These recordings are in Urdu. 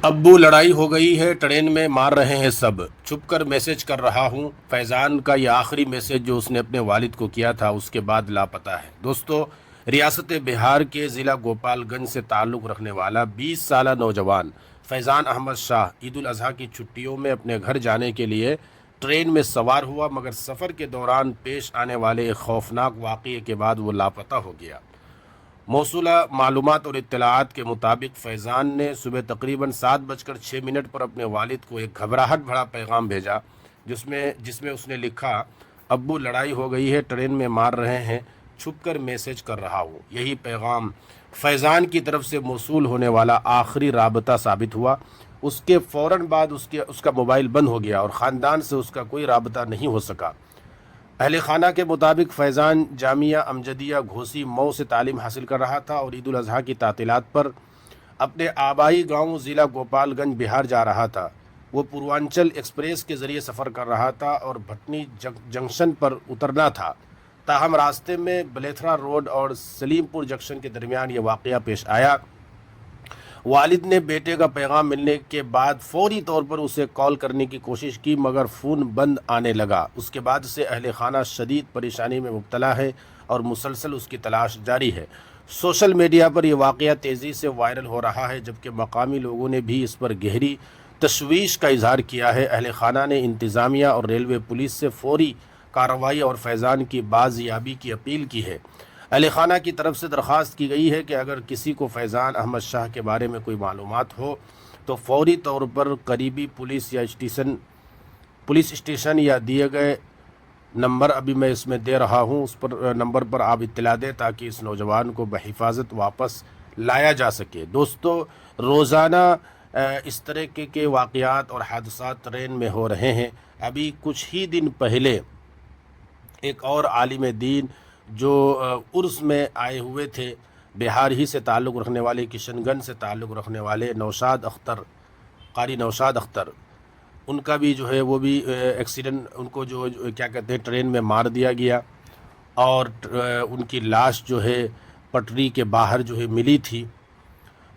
ابو لڑائی ہو گئی ہے، ٹرین میں مار رہے ہیں سب، چھپ کر میسج کر رہا ہوں۔ فیضان کا یہ آخری میسج جو اس نے اپنے والد کو کیا تھا اس کے بعد لاپتہ ہے۔ دوستو، ریاست بہار کے ضلع گوپال گنج سے تعلق رکھنے والا 20 سالہ نوجوان فیضان احمد شاہ عید الاضحیٰ کی چھٹیوں میں اپنے گھر جانے کے لیے ٹرین میں سوار ہوا، مگر سفر کے دوران پیش آنے والے ایک خوفناک واقعے کے بعد وہ لاپتہ ہو گیا۔ موصولہ معلومات اور اطلاعات کے مطابق فیضان نے صبح تقریباً 7:06 پر اپنے والد کو ایک گھبراہٹ بھرا پیغام بھیجا، جس میں اس نے لکھا: ابو لڑائی ہو گئی ہے، ٹرین میں مار رہے ہیں، چھپ کر میسج کر رہا ہوں۔ یہی پیغام فیضان کی طرف سے موصول ہونے والا آخری رابطہ ثابت ہوا۔ اس کے فوراً بعد اس کا موبائل بند ہو گیا اور خاندان سے اس کا کوئی رابطہ نہیں ہو سکا۔ اہل خانہ کے مطابق فیضان جامعہ امجدیہ گھوسی مئو سے تعلیم حاصل کر رہا تھا اور عید الاضحیٰ کی تعطیلات پر اپنے آبائی گاؤں ضلع گوپال گنج بہار جا رہا تھا۔ وہ پوروانچل ایکسپریس کے ذریعے سفر کر رہا تھا اور بھٹنی جنکشن پر اترنا تھا، تاہم راستے میں بلیتھرا روڈ اور سلیم پور جنکشن کے درمیان یہ واقعہ پیش آیا۔ والد نے بیٹے کا پیغام ملنے کے بعد فوری طور پر اسے کال کرنے کی کوشش کی، مگر فون بند آنے لگا۔ اس کے بعد سے اہل خانہ شدید پریشانی میں مبتلا ہے اور مسلسل اس کی تلاش جاری ہے۔ سوشل میڈیا پر یہ واقعہ تیزی سے وائرل ہو رہا ہے، جبکہ مقامی لوگوں نے بھی اس پر گہری تشویش کا اظہار کیا ہے۔ اہل خانہ نے انتظامیہ اور ریلوے پولیس سے فوری کارروائی اور فیضان کی بازیابی کی اپیل کی ہے۔ اہل خانہ کی طرف سے درخواست کی گئی ہے کہ اگر کسی کو فیضان احمد شاہ کے بارے میں کوئی معلومات ہو تو فوری طور پر قریبی پولیس اسٹیشن یا دیے گئے نمبر ابھی میں اس میں دے رہا ہوں، اس پر نمبر پر آپ اطلاع دیں تاکہ اس نوجوان کو بحفاظت واپس لایا جا سکے۔ دوستو، روزانہ اس طرح کے واقعات اور حادثات ٹرین میں ہو رہے ہیں۔ ابھی کچھ ہی دن پہلے ایک اور عالم دین جو عرس میں آئے ہوئے تھے، بہار ہی سے تعلق رکھنے والے، کشن گنج سے تعلق رکھنے والے قاری نوشاد اختر، ان کا بھی جو ہے وہ بھی ایکسیڈنٹ، ان کو جو کیا کہتے ہیں ٹرین میں مار دیا گیا اور ان کی لاش جو ہے پٹری کے باہر جو ہے ملی تھی۔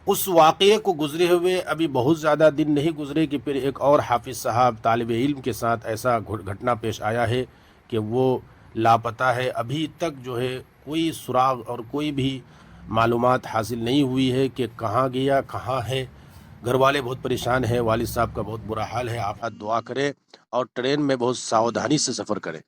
اس واقعے کو گزرے ہوئے ابھی بہت زیادہ دن نہیں گزرے کہ پھر ایک اور حافظ صاحب طالب علم کے ساتھ ایسا گھٹنا پیش آیا ہے کہ وہ لاپتہ ہے۔ ابھی تک جو ہے کوئی سراغ اور کوئی بھی معلومات حاصل نہیں ہوئی ہے کہ کہاں گیا، کہاں ہے۔ گھر والے بہت پریشان ہیں، والد صاحب کا بہت برا حال ہے۔ آپ دعا کریں اور ٹرین میں بہت ساودھانی سے سفر کریں۔